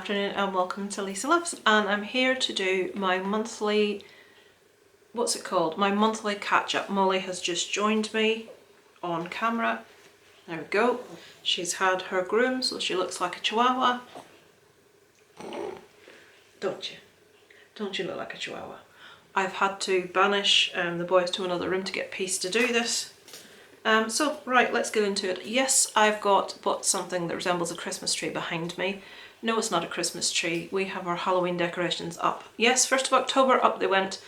afternoon and welcome to Lisa Loves, and I'm here to do my monthly, what's it called? My monthly catch-up. Molly has just joined me on camera. There we go. She's had her groom, so she looks like a chihuahua. Don't you? Don't you look like a chihuahua? I've had to banish the boys to another room to get peace to do this. So right, let's get into it. Yes, I've bought something that resembles a Christmas tree behind me. No, it's not a Christmas tree. We have our Halloween decorations up. Yes, 1st of October, up they went.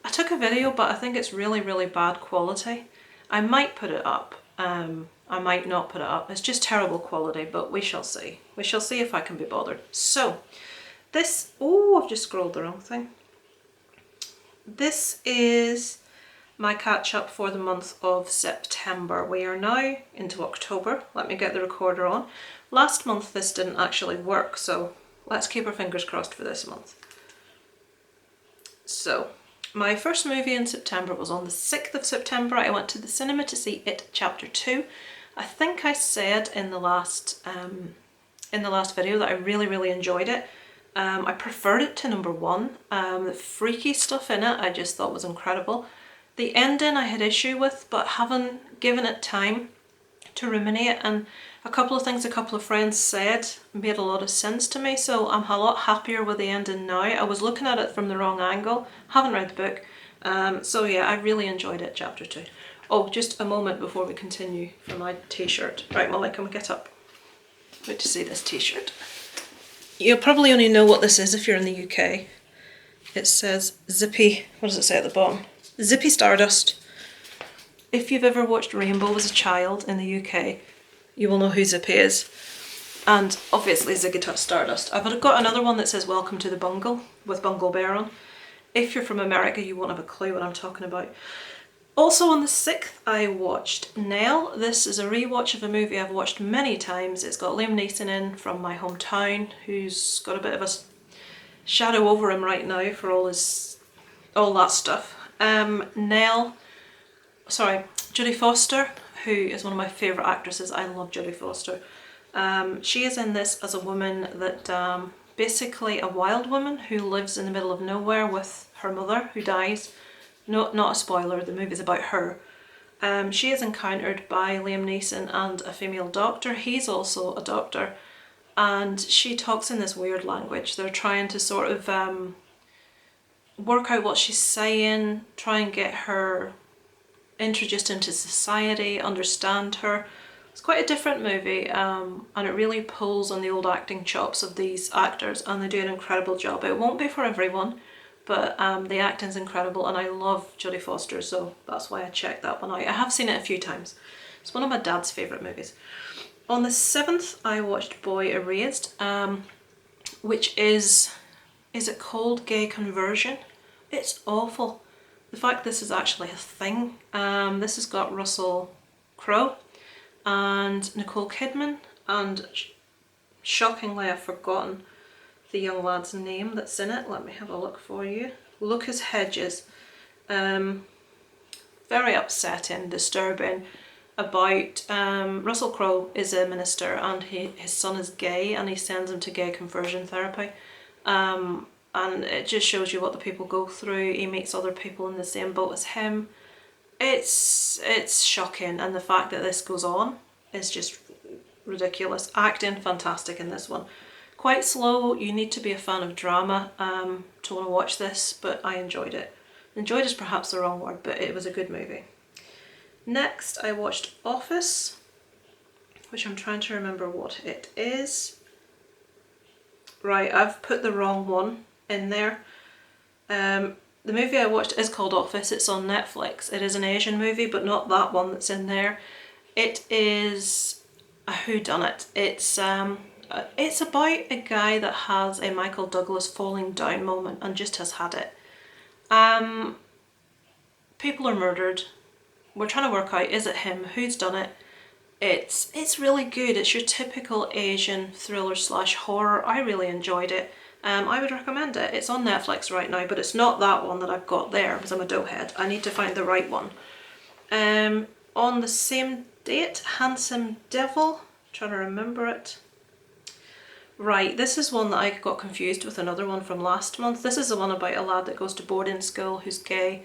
I took a video, but I think it's really, really bad quality. I might put it up. I might not put it up. It's just terrible quality, but we shall see. We shall see if I can be bothered. So, this... Oh, I've just scrolled the wrong thing. This is my catch-up for the month of September. We are now into October. Let me get the recorder on. Last month this didn't actually work, so let's keep our fingers crossed for this month. So, my first movie in September was on the 6th of September. I went to the cinema to see It Chapter 2. I think I said in the last video that I really, really enjoyed it. I preferred it to number 1. The freaky stuff in it I just thought was incredible. The ending I had issue with, but having given it time to ruminate, and a couple of things a couple of friends said made a lot of sense to me, so I'm a lot happier with the ending now. I was looking at it from the wrong angle, haven't read the book, so yeah, I really enjoyed it, Chapter 2. Oh, just a moment before we continue for my t-shirt. Right, Molly, can we get up? Wait to see this t-shirt. You'll probably only know what this is if you're in the UK. It says Zippy, what does it say at the bottom? Zippy Stardust. If you've ever watched Rainbow as a child in the UK, you will know who Zippy is. And obviously Ziggy Stardust. I've got another one that says Welcome to the Bungle, with Bungle Bear on. If you're from America, you won't have a clue what I'm talking about. Also on the 6th, I watched Nell. This is a rewatch of a movie I've watched many times. It's got Liam Neeson in from my hometown, who's got a bit of a shadow over him right now for all that stuff. Nell, sorry, Jodie Foster, who is one of my favourite actresses. I love Jodie Foster. She is in this as a woman that, basically a wild woman who lives in the middle of nowhere with her mother who dies. Not a spoiler, the movie's about her. She is encountered by Liam Neeson and a female doctor. He's also a doctor. And she talks in this weird language. They're trying to sort of work out what she's saying, try and get her introduced into society, understand her. It's quite a different movie, and it really pulls on the old acting chops of these actors, and they do an incredible job. It won't be for everyone, but the acting's incredible, and I love Jodie Foster, so that's why I checked that one out. I have seen it a few times. It's one of my dad's favourite movies. On the 7th, I watched Boy Erased, which is it called Gay Conversion? It's awful. The fact this is actually a thing. This has got Russell Crowe and Nicole Kidman, and shockingly I've forgotten the young lad's name that's in it. Let me have a look for you. Lucas Hedges. Very upsetting, disturbing, about Russell Crowe is a minister and his son is gay, and he sends him to gay conversion therapy. And it just shows you what the people go through. He meets other people in the same boat as him. It's shocking, and the fact that this goes on is just ridiculous. Acting fantastic in this one. Quite slow. You need to be a fan of drama to want to watch this, but I enjoyed it. Enjoyed is perhaps the wrong word, but it was a good movie. Next, I watched Office, which I'm trying to remember what it is. Right, I've put the wrong one in there. The movie I watched is called Office. It's on Netflix. It is an Asian movie, but not that one that's in there. It is a whodunit. It's about a guy that has a Michael Douglas falling down moment and just has had it. People are murdered. We're trying to work out, is it him? Who's done it? It's really good. It's your typical Asian thriller / horror. I really enjoyed it. I would recommend it. It's on Netflix right now, but it's not that one that I've got there because I'm a doughhead. I need to find the right one. On the same date, Handsome Devil. I'm trying to remember it. Right, this is one that I got confused with another one from last month. This is the one about a lad that goes to boarding school who's gay.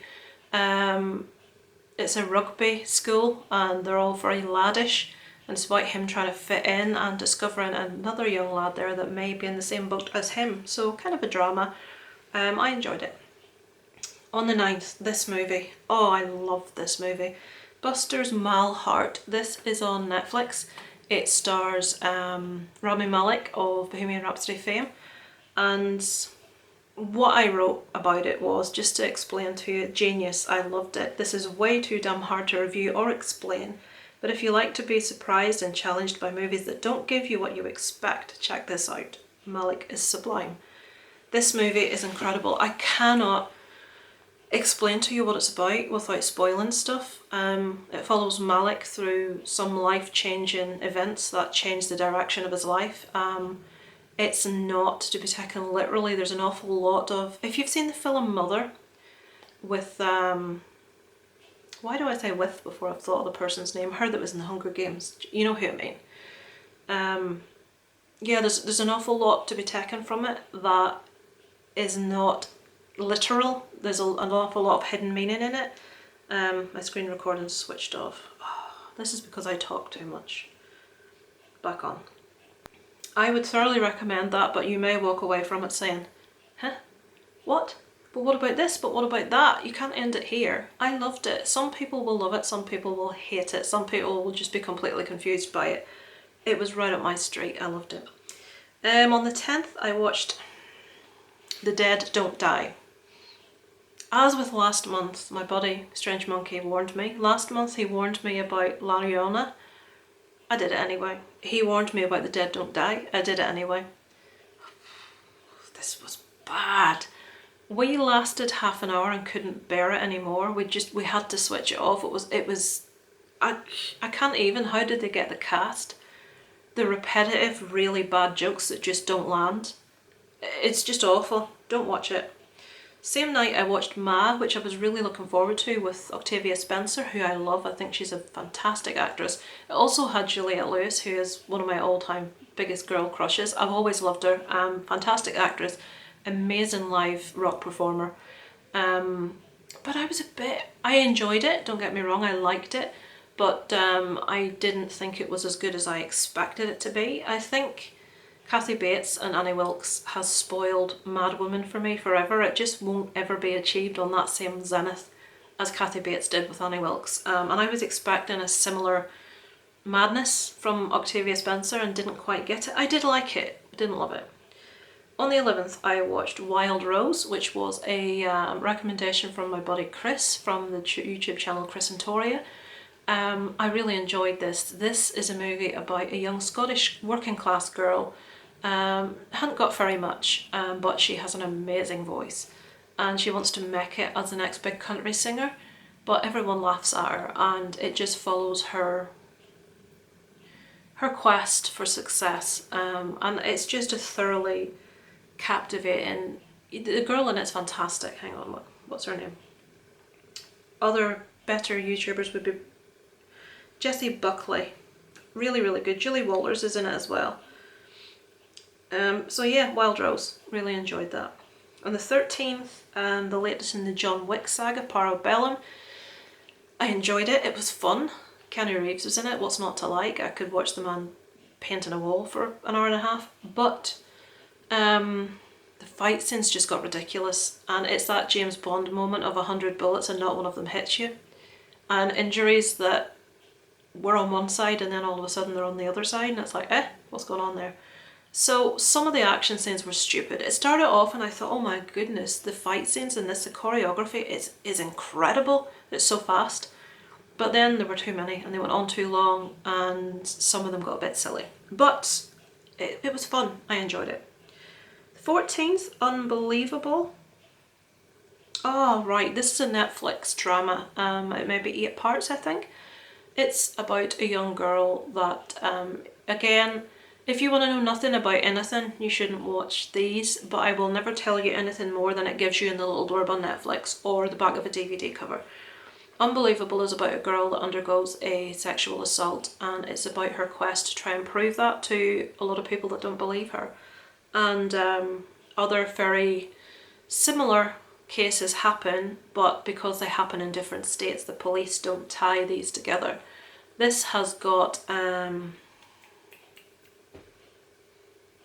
It's a rugby school and they're all very laddish, and it's about him trying to fit in and discovering another young lad there that may be in the same boat as him. So kind of a drama. I enjoyed it. On the 9th, this movie. Oh, I love this movie. Buster's Malheart. This is on Netflix. It stars Rami Malek of Bohemian Rhapsody fame, and what I wrote about it was just to explain to you, genius, I loved it. This is way too damn hard to review or explain, but if you like to be surprised and challenged by movies that don't give you what you expect, check this out. Malek is sublime. This movie is incredible. I cannot explain to you what it's about without spoiling stuff. It follows Malek through some life-changing events that change the direction of his life. It's not to be taken literally. There's an awful lot of... If you've seen the film Mother with... why do I say with before I've thought of the person's name? Her that was in the Hunger Games. You know who I mean. Yeah, there's an awful lot to be taken from it that is not literal. There's an awful lot of hidden meaning in it. My screen recording's switched off. Oh, this is because I talk too much. Back on. I would thoroughly recommend that, but you may walk away from it saying, huh? What? But what about this? But what about that? You can't end it here. I loved it. Some people will love it, some people will hate it, some people will just be completely confused by it. It was right up my street. I loved it. On the 10th, I watched The Dead Don't Die. As with last month, my buddy, Strange Monkey, warned me. Last month he warned me about La Llorona. I did it anyway. He warned me about The Dead Don't Die. I did it anyway. This was bad. We lasted half an hour and couldn't bear it anymore. We had to switch it off. I can't even, how did they get the cast? The repetitive, really bad jokes that just don't land. It's just awful. Don't watch it. Same night I watched Ma, which I was really looking forward to, with Octavia Spencer, who I love. I think she's a fantastic actress. It also had Juliette Lewis, who is one of my all-time biggest girl crushes. I've always loved her. Fantastic actress, amazing live rock performer. But I enjoyed it, don't get me wrong, I liked it, but I didn't think it was as good as I expected it to be. I think Kathy Bates and Annie Wilkes has spoiled Mad Woman for me forever. It just won't ever be achieved on that same zenith as Kathy Bates did with Annie Wilkes. And I was expecting a similar madness from Octavia Spencer and didn't quite get it. I did like it, didn't love it. On the 11th, I watched Wild Rose, which was a recommendation from my buddy Chris from the YouTube channel Chris and Toria. I really enjoyed this. This is a movie about a young Scottish working class girl. Hadn't got very much, but she has an amazing voice and she wants to make it as the next big country singer, but everyone laughs at her, and it just follows her quest for success, and it's just a thoroughly captivating... The girl in it's fantastic. Hang on, what's her name? Other better YouTubers would be Jessie Buckley. Really, really good. Julie Walters is in it as well. So yeah, Wild Rose. Really enjoyed that. On the 13th, the latest in the John Wick saga, Parabellum. I enjoyed it. It was fun. Keanu Reeves was in it. What's not to like? I could watch the man painting a wall for an hour and a half. But the fight scenes just got ridiculous. And it's that James Bond moment of 100 bullets and not one of them hits you. And injuries that were on one side and then all of a sudden they're on the other side. And it's like, what's going on there? So some of the action scenes were stupid. It started off and I thought, oh my goodness, the fight scenes in this, the choreography is incredible. It's so fast. But then there were too many and they went on too long and some of them got a bit silly. But it was fun. I enjoyed it. The 14th, Unbelievable. Oh right, this is a Netflix drama. It may be 8 parts, I think. It's about a young girl that, again, if you want to know nothing about anything, you shouldn't watch these, but I will never tell you anything more than it gives you in the little blurb on Netflix or the back of a DVD cover. Unbelievable is about a girl that undergoes a sexual assault, and it's about her quest to try and prove that to a lot of people that don't believe her. and other very similar cases happen, but because they happen in different states, the police don't tie these together. This has got,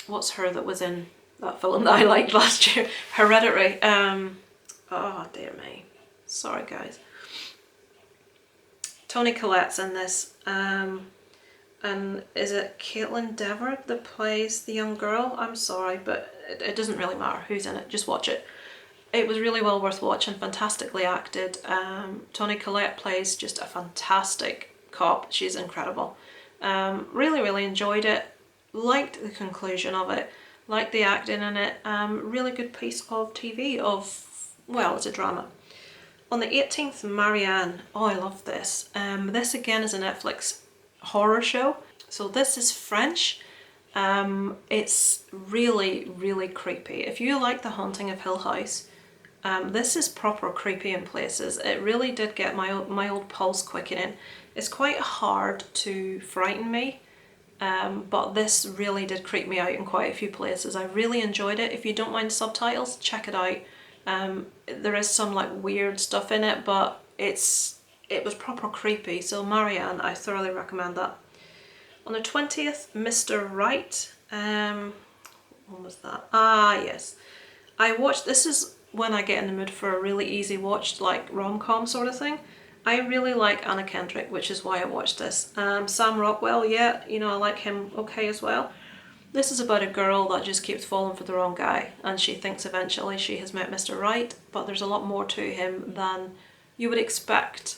what's her that was in that film that I liked last year? Hereditary. Oh dear me. Sorry guys. Toni Collette's in this. And is it Caitlin Dever that plays the young girl? I'm sorry, but it doesn't really matter who's in it. Just watch it. It was really well worth watching, fantastically acted. Toni Collette plays just a fantastic cop. She's incredible. Really, really enjoyed it. Liked the conclusion of it. Liked the acting in it. Really good piece of TV well, it's a drama. On the 18th, Marianne. Oh, I love this. This again is a Netflix horror show. So this is French. It's really, really creepy. If you like The Haunting of Hill House, this is proper creepy in places. It really did get my old pulse quickening. It's quite hard to frighten me, but this really did creep me out in quite a few places. I really enjoyed it. If you don't mind subtitles, check it out. There is some like weird stuff in it, but it was proper creepy. So Marianne, I thoroughly recommend that. On the 20th, Mr. Right. When was that? Ah, yes. I watched, this is when I get in the mood for a really easy watched, like rom-com sort of thing. I really like Anna Kendrick, which is why I watched this. Sam Rockwell, yeah, you know, I like him okay as well. This is about a girl that just keeps falling for the wrong guy, and she thinks eventually she has met Mr. Right, but there's a lot more to him than you would expect.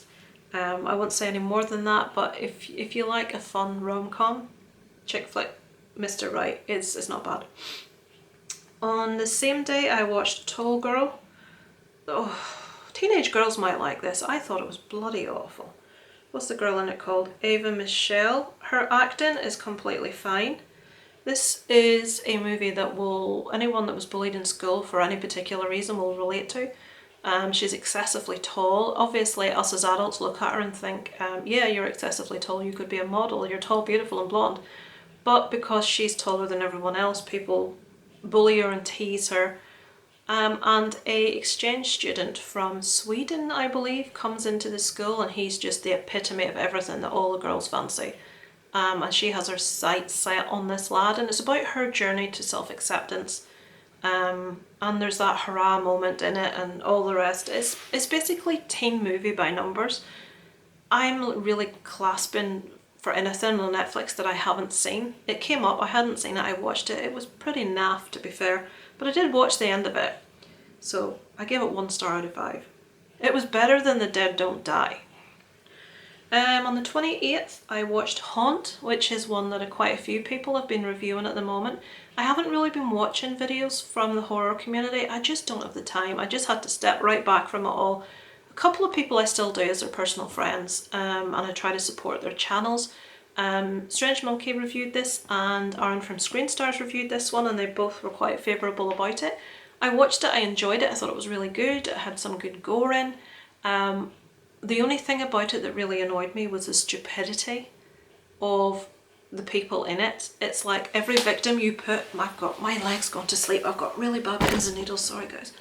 I won't say any more than that, but if you like a fun rom-com, chick flick, Mr. Right, it's not bad. On the same day I watched Tall Girl. Oh, teenage girls might like this. I thought it was bloody awful. What's the girl in it called? Ava Michelle. Her acting is completely fine. This is a movie that anyone that was bullied in school for any particular reason will relate to. She's excessively tall. Obviously, us as adults look at her and think, yeah, you're excessively tall, you could be a model, you're tall, beautiful and blonde. But because she's taller than everyone else, people bully her and tease her. And a exchange student from Sweden, I believe, comes into the school, and he's just the epitome of everything that all the girls fancy. And she has her sights set on this lad, and it's about her journey to self-acceptance. And there's that hurrah moment in it and all the rest. It's basically teen movie by numbers. I'm really clasping for anything on Netflix that I haven't seen. It came up, I hadn't seen it, I watched it. It was pretty naff, to be fair, but I did watch the end of it. So I gave it 1 star out of 5. It was better than The Dead Don't Die. On the 28th, I watched Haunt, which is one that quite a few people have been reviewing at the moment. I haven't really been watching videos from the horror community. I just don't have the time. I just had to step right back from it all. A couple of people I still do as their personal friends, and I try to support their channels. Strange Monkey reviewed this, and Aaron from Screen Stars reviewed this one, and they both were quite favourable about it. I watched it, I enjoyed it, I thought it was really good. It had some good gore in. The only thing about it that really annoyed me was the stupidity of the people in it. It's like every victim you put, I've got my legs gone to sleep, I've got really bad pins and needles, sorry guys.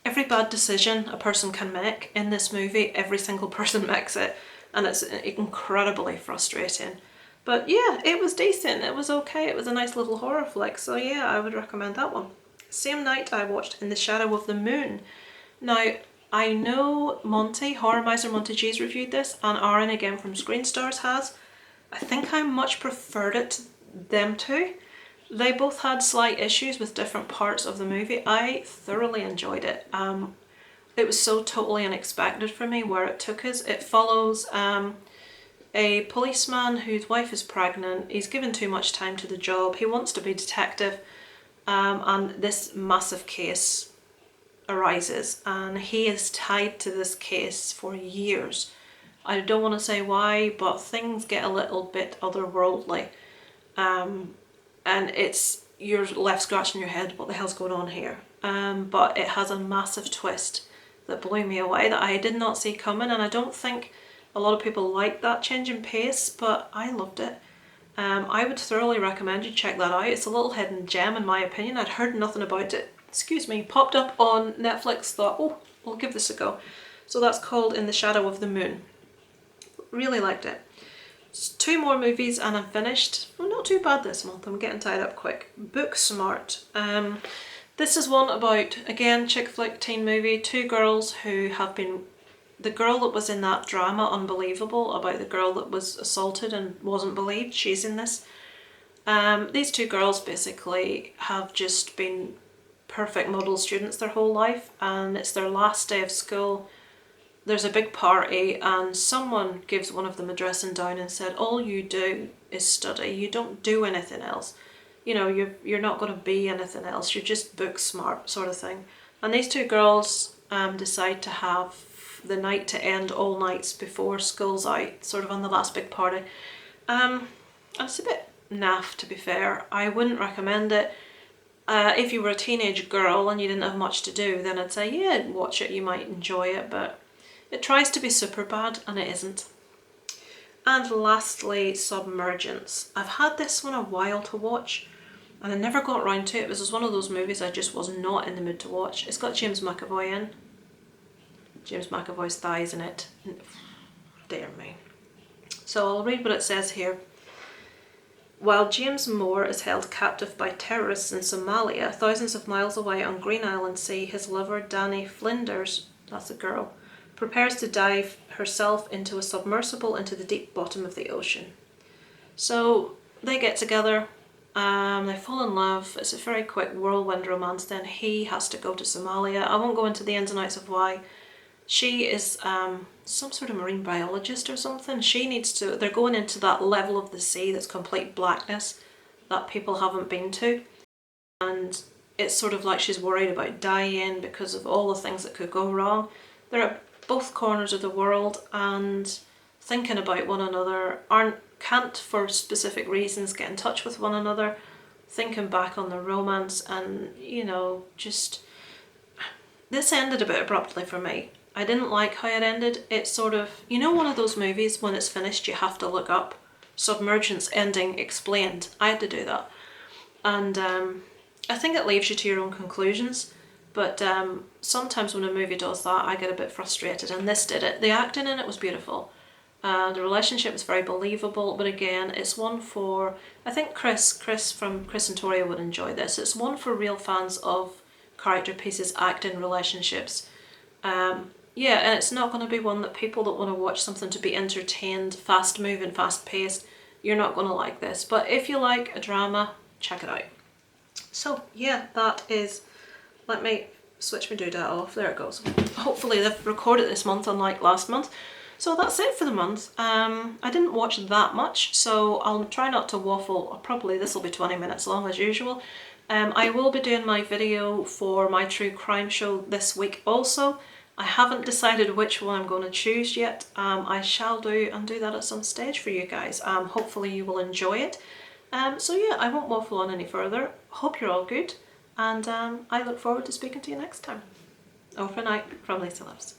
Every bad decision a person can make in this movie, every single person makes it, and it's incredibly frustrating. But yeah, it was decent, it was okay, it was a nice little horror flick, so yeah, I would recommend that one. Same night I watched In the Shadow of the Moon. Now, I know Monty, Horror Miser Monty G's reviewed this, and Aaron again from Screen Stars has. I think I much preferred it to them two. They both had slight issues with different parts of the movie. I thoroughly enjoyed it. It was so totally unexpected for me where it took us. It follows a policeman whose wife is pregnant. He's given too much time to the job. He wants to be detective, and this massive case arises, and he is tied to this case for years. I don't want to say why, but things get a little bit otherworldly, and you're left scratching your head, what the hell's going on here? But it has a massive twist that blew me away that I did not see coming, and I don't think a lot of people like that change in pace, but I loved it. I would thoroughly recommend you check that out. It's a little hidden gem in my opinion. I'd heard nothing about it. Excuse me, popped up on Netflix, thought, oh, I'll give this a go. So that's called In the Shadow of the Moon. Really liked it. Two more movies and I'm finished. Well, not too bad this month, I'm getting tied up quick. Booksmart. This is one about, again, chick flick teen movie, two girls who have been, the girl that was in that drama Unbelievable about the girl that was assaulted and wasn't believed, she's in this. These two girls basically have just been perfect model students their whole life, and it's their last day of school. There's a big party and someone gives one of them a dressing down and said, all you do is study, you don't do anything else. You know, you're not going to be anything else, you're just book smart sort of thing. And these two girls decide to have the night to end all nights before school's out, sort of on the last big party. And it's a bit naff, to be fair. I wouldn't recommend it. If you were a teenage girl and you didn't have much to do, then I'd say, yeah, watch it, you might enjoy it, but it tries to be super bad and it isn't. And lastly, Submergence. I've had this one a while to watch and I never got around to it. This was one of those movies I just was not in the mood to watch. It's got James McAvoy in. James McAvoy's thighs in it. Dear me. So I'll read what it says here. While James Moore is held captive by terrorists in Somalia, thousands of miles away on Green Island Sea, his lover Danny Flinders, that's a girl, prepares to dive herself into a submersible into the deep bottom of the ocean. So they get together, they fall in love. It's a very quick whirlwind romance. Then he has to go to Somalia. I won't go into the ins and outs of why. She is some sort of marine biologist or something. She needs to, they're going into that level of the sea that's complete blackness that people haven't been to. And it's sort of like she's worried about dying because of all the things that could go wrong. They're at both corners of the world and thinking about one another, can't for specific reasons get in touch with one another, thinking back on the romance, and you know, just this ended a bit abruptly for me. I didn't like how it ended. It's sort of, you know, one of those movies when it's finished you have to look up Submergence ending explained. I had to do that, and I think it leaves you to your own conclusions. But sometimes when a movie does that, I get a bit frustrated, and this did it. The acting in it was beautiful. The relationship was very believable, but again, it's one for, I think Chris from Chris and Toria would enjoy this. It's one for real fans of character pieces, acting, relationships. Yeah, and it's not going to be one that people that want to watch something to be entertained, fast moving, fast paced, you're not going to like this. But if you like a drama, check it out. So yeah, that is... Let me switch my doodah off. There it goes. Hopefully they've recorded this month unlike last month. So that's it for the month. I didn't watch that much, so I'll try not to waffle. Probably this will be 20 minutes long as usual. I will be doing my video for my true crime show this week also. I haven't decided which one I'm going to choose yet. I shall do that at some stage for you guys. Hopefully you will enjoy it. So yeah, I won't waffle on any further. Hope you're all good. And I look forward to speaking to you next time. Over and out from Lisa Loves.